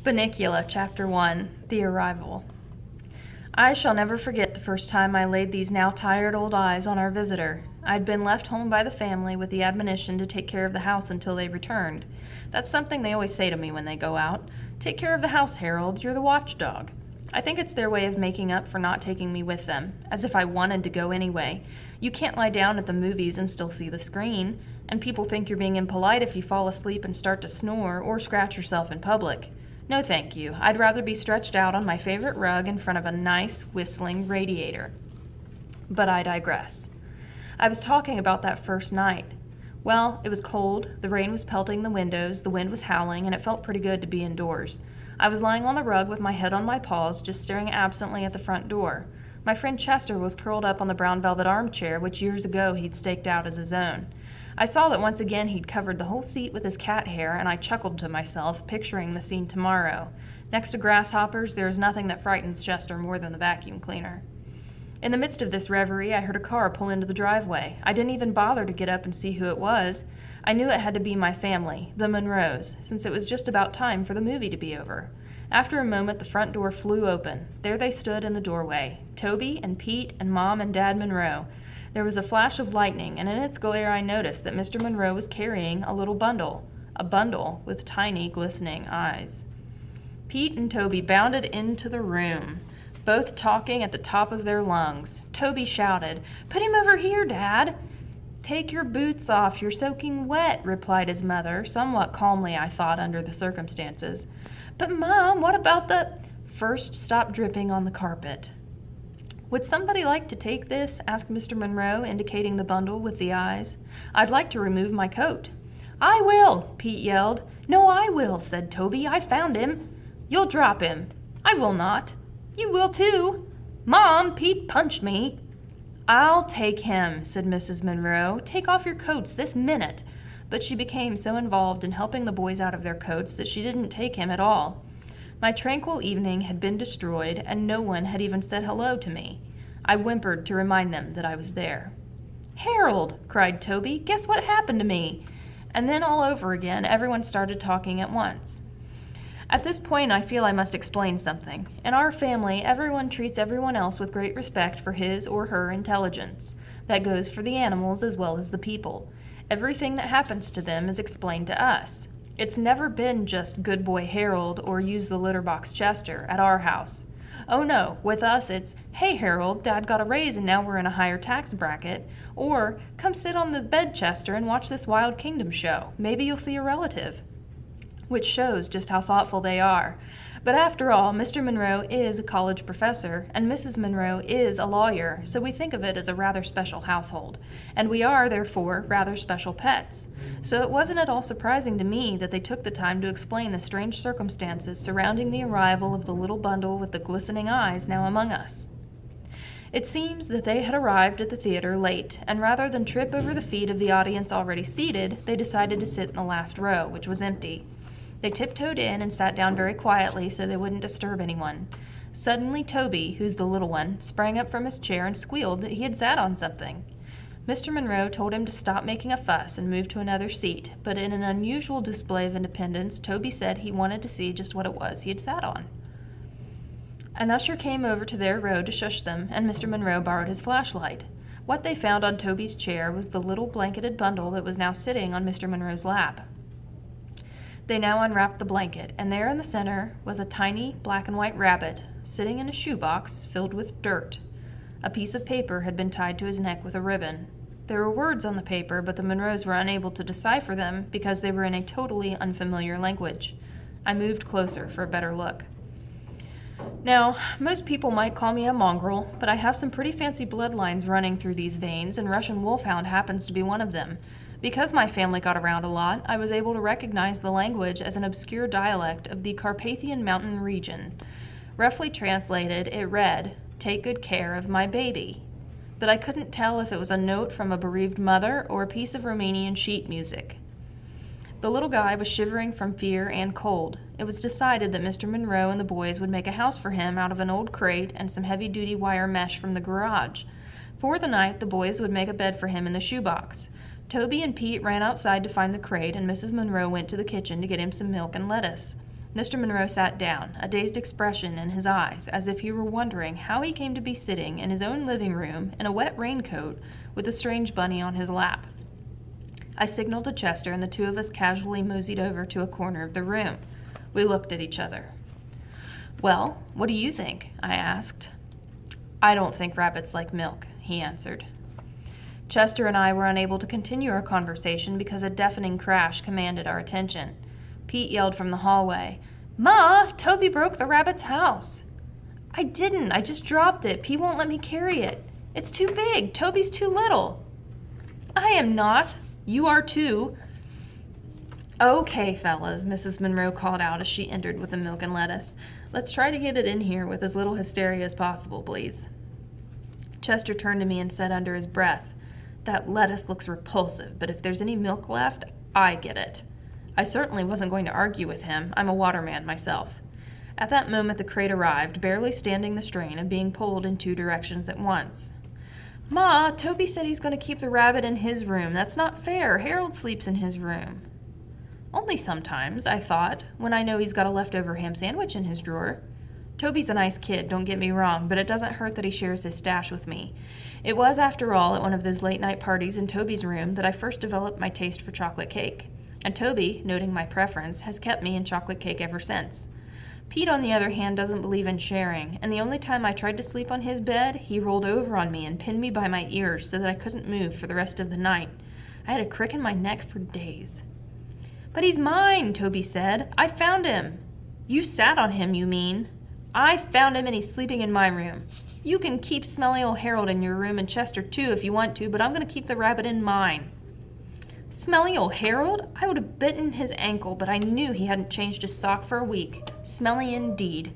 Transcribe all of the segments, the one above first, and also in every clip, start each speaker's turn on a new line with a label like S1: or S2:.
S1: Bunnicula, Chapter 1, The Arrival. I shall never forget the first time I laid these now tired old eyes on our visitor. I'd been left home by the family with the admonition to take care of the house until they returned. That's something they always say to me when they go out. Take care of the house, Harold. You're the watchdog. I think it's their way of making up for not taking me with them, as if I wanted to go anyway. You can't lie down at the movies and still see the screen, and people think you're being impolite if you fall asleep and start to snore or scratch yourself in public. No thank you. I'd rather be stretched out on my favorite rug in front of a nice, whistling radiator. But I digress. I was talking about that first night. Well, it was cold, the rain was pelting the windows, the wind was howling, and it felt pretty good to be indoors. I was lying on the rug with my head on my paws, just staring absently at the front door. My friend Chester was curled up on the brown velvet armchair, which years ago he'd staked out as his own. I saw that once again he'd covered the whole seat with his cat hair, and I chuckled to myself, picturing the scene tomorrow. Next to grasshoppers, there is nothing that frightens Chester more than the vacuum cleaner. In the midst of this reverie, I heard a car pull into the driveway. I didn't even bother to get up and see who it was. I knew it had to be my family, the Monroes, since it was just about time for the movie to be over. After a moment, the front door flew open. There they stood in the doorway, Toby and Pete and Mom and Dad Monroe. There was a flash of lightning, and in its glare I noticed that Mr. Monroe was carrying a little bundle, a bundle with tiny, glistening eyes. Pete and Toby bounded into the room, both talking at the top of their lungs. Toby shouted, "Put him over here, Dad!" "Take your boots off, you're soaking wet," replied his mother, somewhat calmly, I thought, under the circumstances. "But, Mom, what about the—" "First, stop dripping on the carpet." "Would somebody like to take this?" asked Mr. Monroe, indicating the bundle with the eyes. "I'd like to remove my coat." "I will!" Pete yelled. "No, I will," said Toby. "I found him." "You'll drop him." "I will not." "You will too." "Mom, Pete punched me." "I'll take him," said Mrs. Monroe. "Take off your coats this minute." But she became so involved in helping the boys out of their coats that she didn't take him at all. My tranquil evening had been destroyed, and no one had even said hello to me. I whimpered to remind them that I was there. "Harold!" cried Toby. "Guess what happened to me?" And then all over again, everyone started talking at once. At this point, I feel I must explain something. In our family, everyone treats everyone else with great respect for his or her intelligence. That goes for the animals as well as the people. Everything that happens to them is explained to us. It's never been just good boy Harold or use the litter box Chester at our house. Oh no, with us it's, "Hey Harold, Dad got a raise and now we're in a higher tax bracket," or "Come sit on the bed, Chester, and watch this Wild Kingdom show. Maybe you'll see a relative." Which shows just how thoughtful they are. But after all, Mr. Monroe is a college professor, and Mrs. Monroe is a lawyer, so we think of it as a rather special household, and we are, therefore, rather special pets. So it wasn't at all surprising to me that they took the time to explain the strange circumstances surrounding the arrival of the little bundle with the glistening eyes now among us. It seems that they had arrived at the theater late, and rather than trip over the feet of the audience already seated, they decided to sit in the last row, which was empty. They tiptoed in and sat down very quietly so they wouldn't disturb anyone. Suddenly Toby, who's the little one, sprang up from his chair and squealed that he had sat on something. Mr. Monroe told him to stop making a fuss and move to another seat, but in an unusual display of independence, Toby said he wanted to see just what it was he had sat on. An usher came over to their row to shush them, and Mr. Monroe borrowed his flashlight. What they found on Toby's chair was the little blanketed bundle that was now sitting on Mr. Monroe's lap. They now unwrapped the blanket, and there in the center was a tiny black and white rabbit, sitting in a shoebox filled with dirt. A piece of paper had been tied to his neck with a ribbon. There were words on the paper, but the Monroes were unable to decipher them because they were in a totally unfamiliar language. I moved closer for a better look. Now, most people might call me a mongrel, but I have some pretty fancy bloodlines running through these veins, and Russian wolfhound happens to be one of them. Because my family got around a lot, I was able to recognize the language as an obscure dialect of the Carpathian Mountain region. Roughly translated, it read, "Take good care of my baby." But I couldn't tell if it was a note from a bereaved mother or a piece of Romanian sheet music. The little guy was shivering from fear and cold. It was decided that Mr. Monroe and the boys would make a house for him out of an old crate and some heavy-duty wire mesh from the garage. For the night, the boys would make a bed for him in the shoebox. Toby and Pete ran outside to find the crate, and Mrs. Monroe went to the kitchen to get him some milk and lettuce. Mr. Monroe sat down, a dazed expression in his eyes, as if he were wondering how he came to be sitting in his own living room in a wet raincoat with a strange bunny on his lap. I signaled to Chester, and the two of us casually moseyed over to a corner of the room. We looked at each other. "Well, what do you think?" I asked. "I don't think rabbits like milk," he answered. Chester and I were unable to continue our conversation because a deafening crash commanded our attention. Pete yelled from the hallway, "Ma, Toby broke the rabbit's house." "I didn't. I just dropped it. Pete won't let me carry it. It's too big. Toby's too little." "I am not. You are too." "Okay, fellas," Mrs. Monroe called out as she entered with the milk and lettuce. "Let's try to get it in here with as little hysteria as possible, please." Chester turned to me and said under his breath, "That lettuce looks repulsive, but if there's any milk left, I get it." I certainly wasn't going to argue with him. I'm a waterman myself. At that moment the crate arrived, barely standing the strain of being pulled in two directions at once. "Ma, Toby said he's going to keep the rabbit in his room. That's not fair. Harold sleeps in his room." "Only sometimes," I thought, "when I know he's got a leftover ham sandwich in his drawer. Toby's a nice kid, don't get me wrong, but it doesn't hurt that he shares his stash with me. It was, after all, at one of those late-night parties in Toby's room that I first developed my taste for chocolate cake. And Toby, noting my preference, has kept me in chocolate cake ever since. Pete, on the other hand, doesn't believe in sharing, and the only time I tried to sleep on his bed, he rolled over on me and pinned me by my ears so that I couldn't move for the rest of the night. I had a crick in my neck for days. "But he's mine," Toby said. "I found him." "You sat on him, you mean." "I found him and he's sleeping in my room. You can keep smelly old Harold in your room and Chester too if you want to, but I'm going to keep the rabbit in mine." Smelly old Harold? I would have bitten his ankle, but I knew he hadn't changed his sock for a week. Smelly indeed.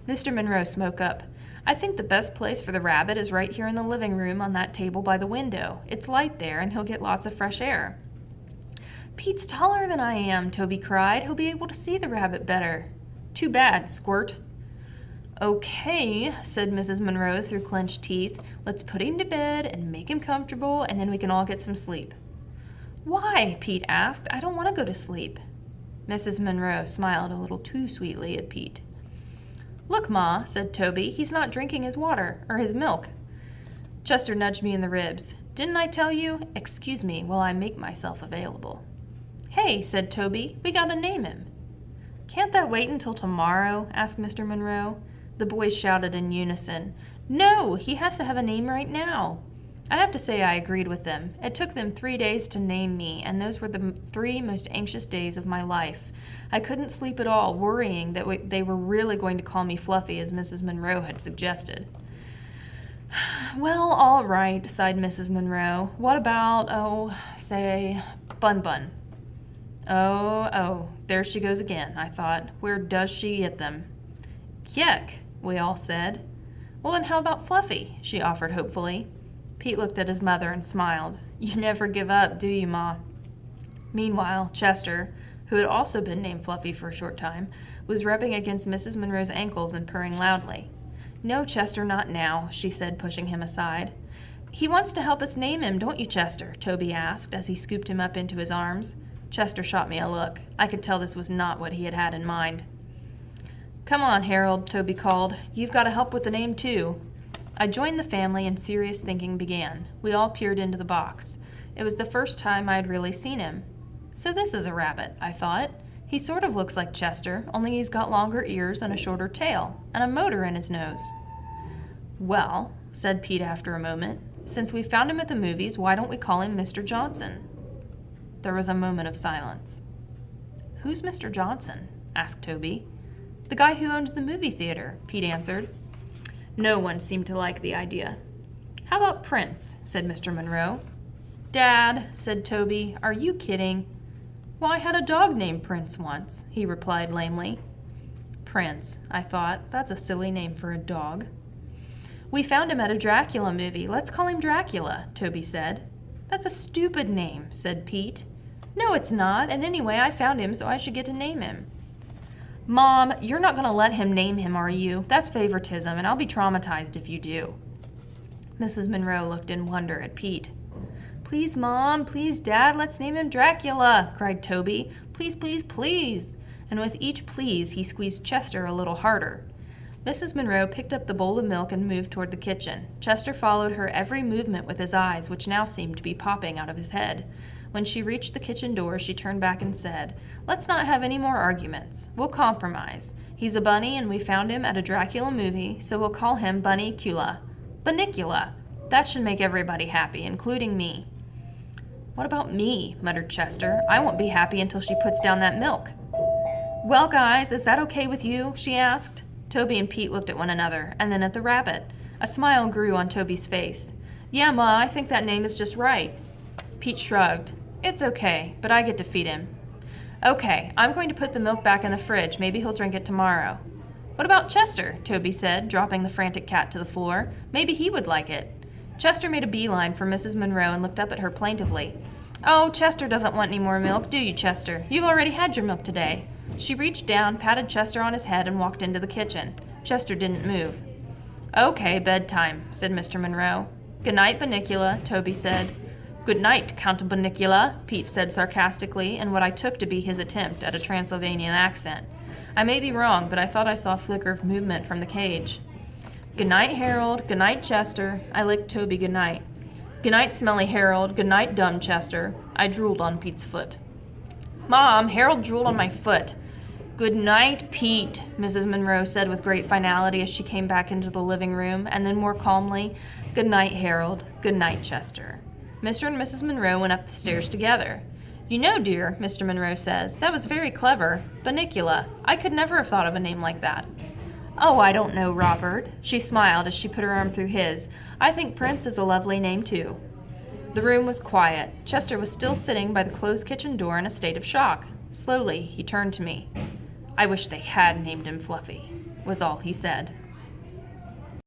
S1: Mr. Monroe spoke up. "I think the best place for the rabbit is right here in the living room on that table by the window. It's light there, and he'll get lots of fresh air." "Pete's taller than I am," Toby cried. "He'll be able to see the rabbit better." "Too bad, squirt." "Okay," said Mrs. Monroe through clenched teeth. "Let's put him to bed and make him comfortable, and then we can all get some sleep." "Why?" Pete asked. "I don't want to go to sleep." Mrs. Monroe smiled a little too sweetly at Pete. "Look, Ma," said Toby, "he's not drinking his water, or his milk." Chester nudged me in the ribs. "Didn't I tell you? Excuse me while I make myself available." "Hey," said Toby, "we gotta name him." "Can't that wait until tomorrow?" asked Mr. Monroe. The boys shouted in unison. "No, he has to have a name right now." I have to say I agreed with them. It took them 3 days to name me, and those were the 3 most anxious days of my life. I couldn't sleep at all, worrying that they were really going to call me Fluffy, as Mrs. Monroe had suggested. "Well, all right," sighed Mrs. Monroe. "What about, say, Bun Bun?" Oh, there she goes again, I thought. Where does she get them? "Yuck," we all said. "Well, then how about Fluffy?" she offered hopefully. Pete looked at his mother and smiled. "You never give up, do you, Ma?" Meanwhile, Chester, who had also been named Fluffy for a short time, was rubbing against Mrs. Monroe's ankles and purring loudly. "No, Chester, not now," she said, pushing him aside. "He wants to help us name him, don't you, Chester?" Toby asked as he scooped him up into his arms. Chester shot me a look. I could tell this was not what he had had in mind. "Come on, Harold," Toby called. "You've got to help with the name, too." I joined the family and serious thinking began. We all peered into the box. It was the first time I had really seen him. So this is a rabbit, I thought. He sort of looks like Chester, only he's got longer ears and a shorter tail, and a motor in his nose. "Well," said Pete after a moment, "since we found him at the movies, why don't we call him Mr. Johnson?" There was a moment of silence. "Who's Mr. Johnson?" asked Toby. "The guy who owns the movie theater," Pete answered. No one seemed to like the idea. "How about Prince?" said Mr. Monroe. "Dad," said Toby, "are you kidding?" "Well, I had a dog named Prince once," he replied lamely. Prince, I thought. That's a silly name for a dog. "We found him at a Dracula movie. Let's call him Dracula," Toby said. "That's a stupid name," said Pete. "No, it's not, and anyway, I found him, so I should get to name him." "Mom, you're not going to let him name him, are you? That's favoritism, and I'll be traumatized if you do." Mrs. Monroe looked in wonder at Pete. "Please, Mom, please, Dad, let's name him Dracula," cried Toby. "Please, please, please." and with each please he squeezed Chester a little harder. Mrs. Monroe picked up the bowl of milk and moved toward the kitchen. Chester followed her every movement with his eyes, which now seemed to be popping out of his head. When she reached the kitchen door, she turned back and said, "Let's not have any more arguments. We'll compromise. He's a bunny, and we found him at a Dracula movie, so we'll call him Bunnicula. Bunnicula! That should make everybody happy, including me." "What about me?" muttered Chester. "I won't be happy until she puts down that milk." "Well, guys, is that okay with you?" she asked. Toby and Pete looked at one another, and then at the rabbit. A smile grew on Toby's face. "Yeah, Ma, I think that name is just right." Pete shrugged. "It's okay, but I get to feed him." "Okay, I'm going to put the milk back in the fridge. Maybe he'll drink it tomorrow." "What about Chester?" Toby said, dropping the frantic cat to the floor. "Maybe he would like it." Chester made a beeline for Mrs. Monroe and looked up at her plaintively. "Oh, Chester doesn't want any more milk, do you, Chester? You've already had your milk today." She reached down, patted Chester on his head, and walked into the kitchen. Chester didn't move. "Okay, bedtime," said Mr. Monroe. "Good night, Bunnicula," Toby said. "Good night, Count Bunnicula," Pete said sarcastically, in what I took to be his attempt at a Transylvanian accent. I may be wrong, but I thought I saw a flicker of movement from the cage. "Good night, Harold. Good night, Chester." I licked Toby good night. "Good night, smelly Harold. Good night, dumb Chester." I drooled on Pete's foot. "Mom, Harold drooled on my foot." "Good night, Pete," Mrs. Monroe said with great finality as she came back into the living room, and then more calmly, "Good night, Harold. Good night, Chester." Mr. and Mrs. Monroe went up the stairs together. "You know, dear," Mr. Monroe says, "that was very clever. Bunnicula. I could never have thought of a name like that." "Oh, I don't know, Robert." She smiled as she put her arm through his. "I think Prince is a lovely name, too." The room was quiet. Chester was still sitting by the closed kitchen door in a state of shock. Slowly, he turned to me. "I wish they had named him Fluffy," was all he said.